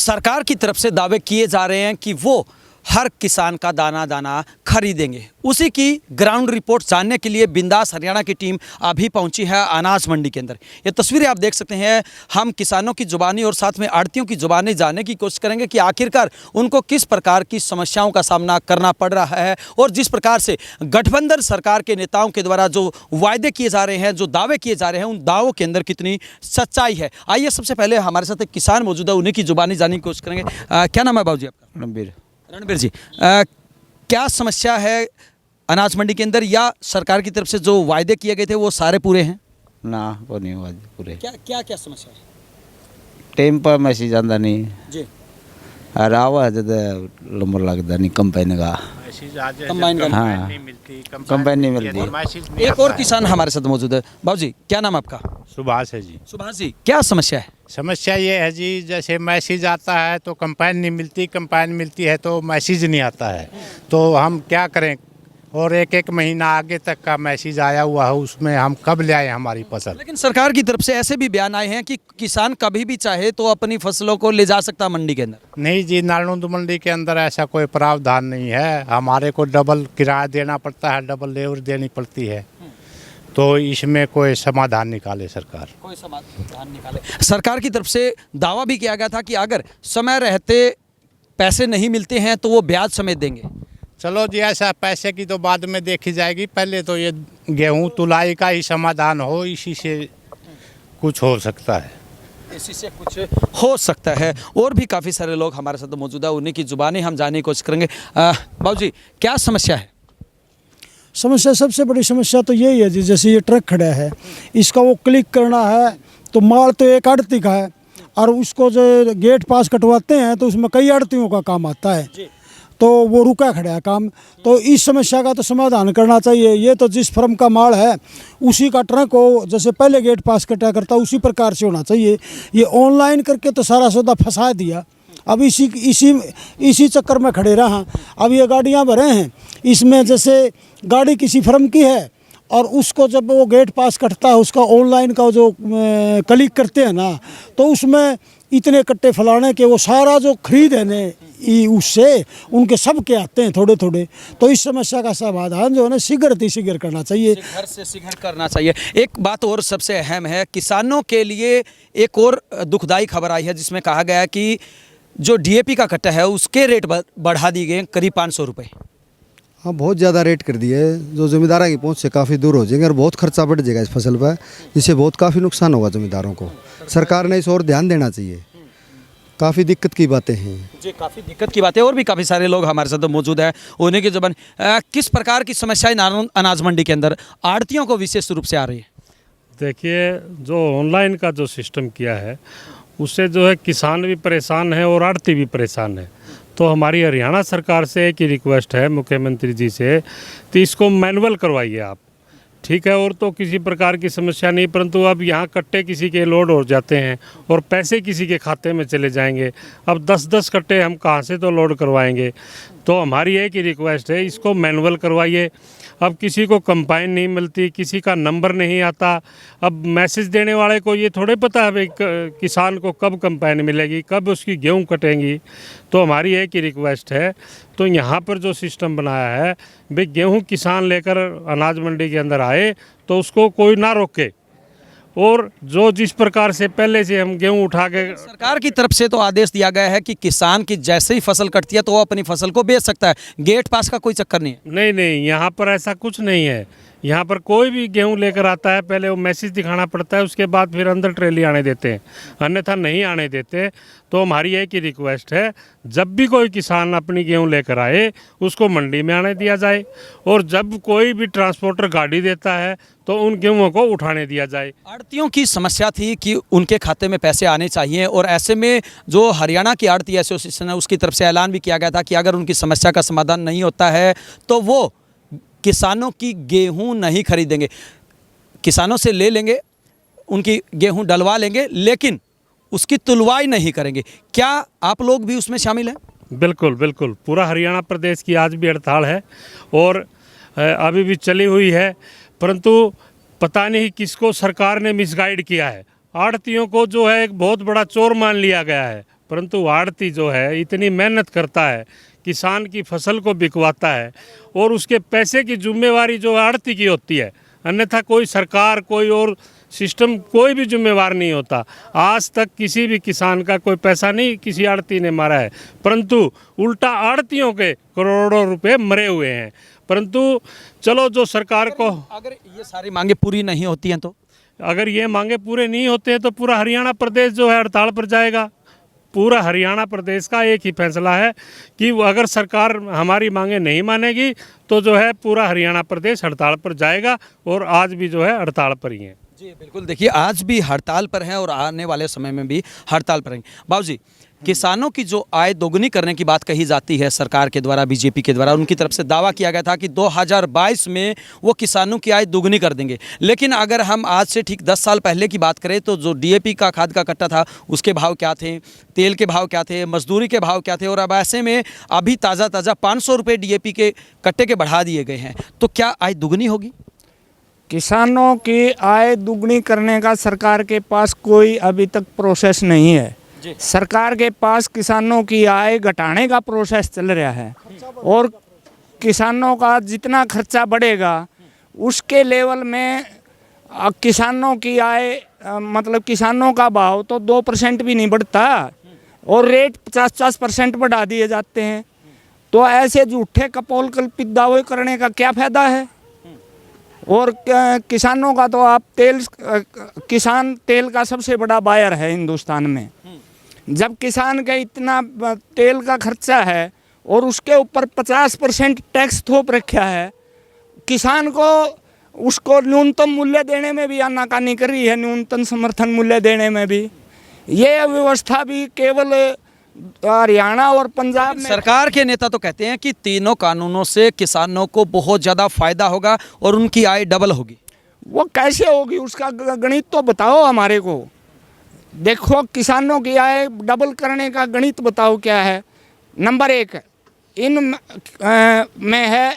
सरकार की तरफ से दावे किए जा रहे हैं कि वो हर किसान का दाना दाना खरीदेंगे। उसी की ग्राउंड रिपोर्ट जानने के लिए बिंदास हरियाणा की टीम अभी पहुंची है अनाज मंडी के अंदर। ये तस्वीरें आप देख सकते हैं। हम किसानों की जुबानी और साथ में आड़तियों की जुबानी जानने की कोशिश करेंगे कि आखिरकार उनको किस प्रकार की समस्याओं का सामना करना पड़ रहा है और जिस प्रकार से गठबंधन सरकार के नेताओं के द्वारा जो वायदे किए जा रहे हैं, जो दावे किए जा रहे हैं, उन दावों के अंदर कितनी सच्चाई है। आइए सबसे पहले हमारे साथ एक किसान मौजूद है, उन्हीं की जुबानी जानने की कोशिश करेंगे। क्या नाम है बाबू जी आपका? रणबीर जी, क्या समस्या है अनाज मंडी के अंदर, या सरकार की तरफ से जो वायदे किए गए थे वो सारे पूरे हैं? ना वो नहीं हुआ पूरे। क्या समस्या है? टाइम पर मैसेज आंदा नहीं जी। और आवा जद नंबर लगता नहीं कंपनी का। कंबाइन हाँ, कंपनी नहीं मिलती। एक और किसान हमारे साथ मौजूद है। बाबू जी, क्या नाम आपका? सुभाष है जी। सुभाष जी, क्या समस्या है? समस्या ये है जी, जैसे मैसेज आता है तो कंपाइन नहीं मिलती, कंपाइन मिलती है तो मैसेज नहीं आता है, तो हम क्या करें। और एक महीना आगे तक का मैसेज आया हुआ है, उसमें हम कब ले आए हमारी फसल। लेकिन सरकार की तरफ से ऐसे भी बयान आए हैं कि किसान कभी भी चाहे तो अपनी फसलों को ले जा सकता मंडी के अंदर। नहीं जी, नालंद मंडी के अंदर ऐसा कोई प्रावधान नहीं है। हमारे को डबल किराया देना पड़ता है, डबल लेबर देनी पड़ती है, तो इसमें कोई समाधान निकाले सरकार। कोई समाधान निकाले। सरकार की तरफ से दावा भी किया गया था कि अगर समय रहते पैसे नहीं मिलते हैं तो वो ब्याज समेत देंगे। चलो जी, ऐसा पैसे की तो बाद में देखी जाएगी, पहले तो ये गेहूं तुलाई का ही समाधान हो, इसी से कुछ हो सकता है। इसी से कुछ हो सकता है। और भी काफ़ी सारे लोग हमारे साथ मौजूद है, उन्हीं की जुबानी हम जानने की कोशिश करेंगे। बाबू जी, क्या समस्या है? समस्या, सबसे बड़ी समस्या तो यही है जी, जैसे ये ट्रक खड़ा है, इसका वो क्लिक करना है तो माल तो एक आड़ती का है, और उसको जो गेट पास कटवाते हैं तो उसमें कई आड़तियों का काम आता है, तो वो रुका खड़ा है काम। तो इस समस्या का तो समाधान करना चाहिए। ये तो जिस फर्म का माल है उसी का ट्रक हो, जैसे पहले गेट पास कटा करता उसी प्रकार से होना चाहिए। ये ऑनलाइन करके तो सारा सौदा फंसा दिया। अब इसी चक्कर में खड़े रहा। अब ये गाड़ियाँ भरे हैं, इसमें जैसे गाड़ी किसी फर्म की है और उसको जब वो गेट पास कटता है, उसका ऑनलाइन का जो क्लिक करते हैं ना, तो उसमें इतने कट्टे फलाने के वो सारा जो खरीद है ने उससे उनके सब के आते हैं थोड़े थोड़े। तो इस समस्या का समाधान जो है ना शीघ्र करना चाहिए, शीघ्र से शीघ्र करना चाहिए। एक बात और सबसे अहम है, किसानों के लिए एक और दुखदाई खबर आई है जिसमें कहा गया है कि जो डीएपी का कट्टा है उसके रेट बढ़ा दिए गए करीब 500 रुपये। हाँ, बहुत ज़्यादा रेट कर दिए, जो ज़मींदारों की पहुंच से काफ़ी दूर हो जाएंगे और बहुत खर्चा बढ़ जाएगा इस फसल पर, जिससे बहुत काफ़ी नुकसान होगा ज़मींदारों को। सरकार ने इस ओर ध्यान देना चाहिए। काफ़ी दिक्कत की बातें हैं जी, काफ़ी दिक्कत की बातें। और भी काफ़ी सारे लोग हमारे साथ मौजूद हैं, उन्हीं की जुबान। किस प्रकार की समस्याएं अनाज मंडी के अंदर आड़तियों को विशेष रूप से आ रही है? देखिए, जो ऑनलाइन का जो सिस्टम किया है उससे जो है किसान भी परेशान है और आड़ती भी परेशान है। तो हमारी हरियाणा सरकार से एक ही रिक्वेस्ट है मुख्यमंत्री जी से, तो इसको मैनुअल करवाइए आप, ठीक है। और तो किसी प्रकार की समस्या नहीं, परंतु अब यहाँ कट्टे किसी के लोड हो जाते हैं और पैसे किसी के खाते में चले जाएंगे। अब 10-10 कट्टे हम कहाँ से तो लोड करवाएंगे। तो हमारी एक ही रिक्वेस्ट है, इसको मैनुअल करवाइए। अब किसी को कंपाइन नहीं मिलती, किसी का नंबर नहीं आता। अब मैसेज देने वाले को ये थोड़े पता है भाई किसान को कब कंपाइन मिलेगी, कब उसकी गेहूं कटेंगी। तो हमारी एक ही रिक्वेस्ट है, तो यहाँ पर जो सिस्टम बनाया है भाई गेहूं किसान लेकर अनाज मंडी के अंदर आए तो उसको कोई ना रोके, और जो जिस प्रकार से पहले से हम गेहूं उठा के, सरकार की तरफ से तो आदेश दिया गया है कि किसान की जैसे ही फसल कटती है तो वो अपनी फसल को बेच सकता है, गेट पास का कोई चक्कर नहीं है। नहीं, यहाँ पर ऐसा कुछ नहीं है। यहाँ पर कोई भी गेहूं लेकर आता है, पहले वो मैसेज दिखाना पड़ता है, उसके बाद फिर अंदर ट्रेली आने देते हैं, अन्यथा नहीं आने देते। तो हमारी एक ही रिक्वेस्ट है, जब भी कोई किसान अपनी गेहूं लेकर आए उसको मंडी में आने दिया जाए, और जब कोई भी ट्रांसपोर्टर गाड़ी देता है तो उन गेहूं को उठाने दिया जाए। आड़तियों की समस्या थी कि उनके खाते में पैसे आने चाहिए, और ऐसे में जो हरियाणा की आड़ती एसोसिएशन है उसकी तरफ से ऐलान भी किया गया था कि अगर उनकी समस्या का समाधान नहीं होता है तो वो किसानों की गेहूं नहीं खरीदेंगे, किसानों से ले लेंगे, उनकी गेहूं डलवा लेंगे, लेकिन उसकी तुलवाई नहीं करेंगे। क्या आप लोग भी उसमें शामिल हैं? बिल्कुल बिल्कुल, पूरा हरियाणा प्रदेश की आज भी हड़ताल है और अभी भी चली हुई है, परंतु पता नहीं किसको सरकार ने मिसगाइड किया है। आड़तियों को जो है एक बहुत बड़ा चोर मान लिया गया है। परंतु आड़ती जो है इतनी मेहनत करता है, किसान की फसल को बिकवाता है और उसके पैसे की जिम्मेवारी जो आड़ती की होती है, अन्यथा कोई सरकार कोई और सिस्टम कोई भी जिम्मेवार नहीं होता। आज तक किसी भी किसान का कोई पैसा नहीं किसी आड़ती ने मारा है, परंतु उल्टा आड़तियों के करोड़ों रुपए मरे हुए हैं। परंतु चलो जो सरकार को अगर ये सारी मांगे पूरी नहीं होती हैं तो अगर ये मांगे पूरे नहीं होते हैं तो पूरा हरियाणा प्रदेश जो है हड़ताल पर जाएगा। पूरा हरियाणा प्रदेश का एक ही फैसला है कि अगर सरकार हमारी मांगे नहीं मानेगी तो जो है पूरा हरियाणा प्रदेश हड़ताल पर जाएगा, और आज भी जो है हड़ताल पर ही है। जी बिल्कुल, देखिए आज भी हड़ताल पर हैं और आने वाले समय में भी हड़ताल पर रहेंगे। बाबूजी, किसानों की जो आय दोगुनी करने की बात कही जाती है सरकार के द्वारा, बीजेपी के द्वारा, उनकी तरफ से दावा किया गया था कि 2022 में वो किसानों की आय दोगुनी कर देंगे। लेकिन अगर हम आज से ठीक 10 साल पहले की बात करें तो जो डीएपी का खाद का कट्टा था उसके भाव क्या थे, तेल के भाव क्या थे, मजदूरी के भाव क्या थे, और अब ऐसे में अभी ताज़ा 500 रुपये डीएपी के कट्टे के बढ़ा दिए गए हैं, तो क्या आय दोगुनी होगी? किसानों की आय दुगनी करने का सरकार के पास कोई अभी तक प्रोसेस नहीं है। सरकार के पास किसानों की आय घटाने का प्रोसेस चल रहा है, और किसानों का जितना खर्चा बढ़ेगा उसके लेवल में किसानों की आय मतलब किसानों का भाव तो 2% भी नहीं बढ़ता, और रेट 50-50% बढ़ा दिए जाते हैं। तो ऐसे झूठे कपोल कल्पित दावे करने का क्या फ़ायदा है? और किसानों का तो आप किसान तेल का सबसे बड़ा बायर है हिंदुस्तान में। जब किसान का इतना तेल का खर्चा है और उसके ऊपर 50% टैक्स थोप रखा है, किसान को उसको न्यूनतम मूल्य देने में भी आनाकानी कर रही है, न्यूनतम समर्थन मूल्य देने में भी। ये व्यवस्था भी केवल हरियाणा और पंजाब में। सरकार के नेता तो कहते हैं कि तीनों कानूनों से किसानों को बहुत ज़्यादा फायदा होगा और उनकी आय डबल होगी। वो कैसे होगी, उसका गणित तो बताओ हमारे को। देखो, किसानों की आय डबल करने का गणित बताओ क्या है। नंबर 1 इन में है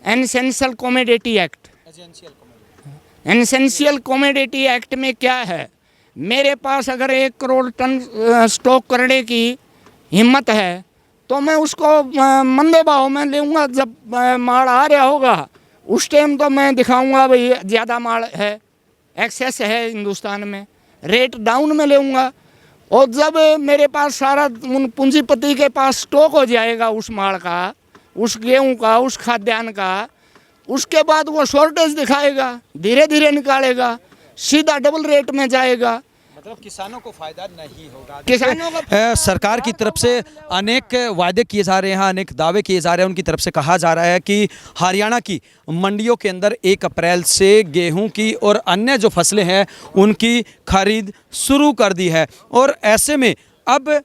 essential commodity act. Essential commodity act में क्या है, मेरे पास अगर 1 करोड़ टन स्टॉक करने की हिम्मत है तो मैं उसको मंदे भाव में लूँगा। जब माल आ रहा होगा उस टाइम तो मैं दिखाऊंगा भाई ज़्यादा माल है, एक्सेस है हिंदुस्तान में, रेट डाउन में लूँगा। और जब मेरे पास सारा पूंजीपति के पास स्टॉक हो जाएगा उस माल का, उस गेहूँ का, उस खाद्यान्न का, उसके बाद वो शॉर्टेज दिखाएगा, धीरे धीरे निकालेगा, सीधा डबल रेट में जाएगा। मतलब किसानों को फायदा नहीं होगा। किसानों को सरकार की तरफ से अनेक वायदे किए जा रहे हैं, अनेक दावे किए जा रहे हैं। उनकी तरफ से कहा जा रहा है कि हरियाणा की मंडियों के अंदर 1 अप्रैल से गेहूं की और अन्य जो फसलें हैं उनकी खरीद शुरू कर दी है। और ऐसे में अब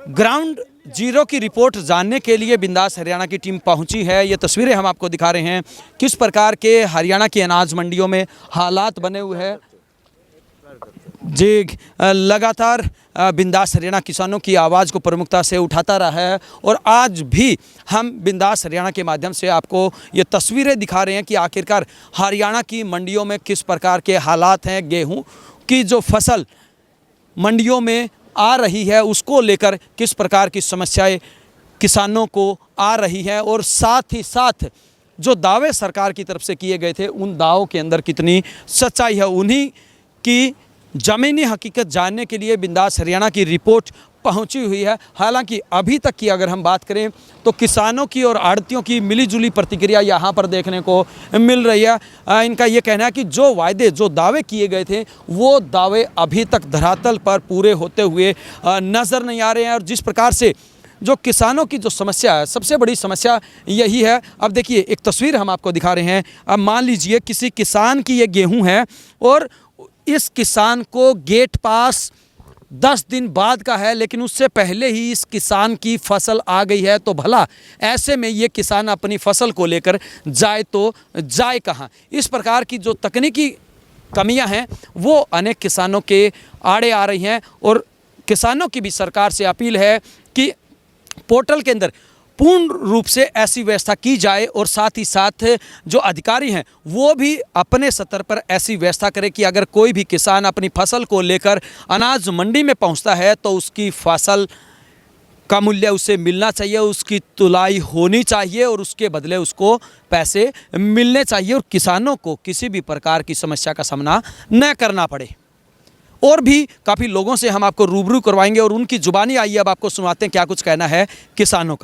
ग्राउंड जीरो की रिपोर्ट जानने के लिए बिंदास हरियाणा की टीम पहुंची है। ये तस्वीरें हम आपको दिखा रहे हैं किस प्रकार के हरियाणा की अनाज मंडियों में हालात बने हुए हैं। जी, लगातार बिंदास हरियाणा किसानों की आवाज़ को प्रमुखता से उठाता रहा है, और आज भी हम बिंदास हरियाणा के माध्यम से आपको ये तस्वीरें दिखा रहे हैं कि आखिरकार हरियाणा की मंडियों में किस प्रकार के हालात हैं। गेहूं की जो फसल मंडियों में आ रही है उसको लेकर किस प्रकार की समस्याएं किसानों को आ रही है, और साथ ही साथ जो दावे सरकार की तरफ से किए गए थे उन दावों के अंदर कितनी सच्चाई है, उन्हीं की ज़मीनी हकीकत जानने के लिए बिंदास हरियाणा की रिपोर्ट पहुंची हुई है। हालांकि अभी तक की अगर हम बात करें तो किसानों की और आड़तियों की मिलीजुली प्रतिक्रिया यहाँ पर देखने को मिल रही है। इनका ये कहना है कि जो वायदे, जो दावे किए गए थे वो दावे अभी तक धरातल पर पूरे होते हुए नज़र नहीं आ रहे हैं। और जिस प्रकार से जो किसानों की जो समस्या है, सबसे बड़ी समस्या यही है। अब देखिए, एक तस्वीर हम आपको दिखा रहे हैं। अब मान लीजिए किसी किसान की ये गेहूँ है और इस किसान को गेट पास 10 दिन बाद का है, लेकिन उससे पहले ही इस किसान की फसल आ गई है। तो भला ऐसे में ये किसान अपनी फसल को लेकर जाए तो जाए कहाँ? इस प्रकार की जो तकनीकी कमियां हैं वो अनेक किसानों के आड़े आ रही हैं, और किसानों की भी सरकार से अपील है कि पोर्टल के अंदर पूर्ण रूप से ऐसी व्यवस्था की जाए और साथ ही साथ जो अधिकारी हैं वो भी अपने स्तर पर ऐसी व्यवस्था करें कि अगर कोई भी किसान अपनी फसल को लेकर अनाज मंडी में पहुंचता है तो उसकी फसल का मूल्य उसे मिलना चाहिए, उसकी तुलाई होनी चाहिए और उसके बदले उसको पैसे मिलने चाहिए और किसानों को किसी भी प्रकार की समस्या का सामना न करना पड़े। और भी काफ़ी लोगों से हम आपको रूबरू करवाएंगे और उनकी जुबानी आइए अब आपको सुनाते हैं क्या कुछ कहना है किसानों का।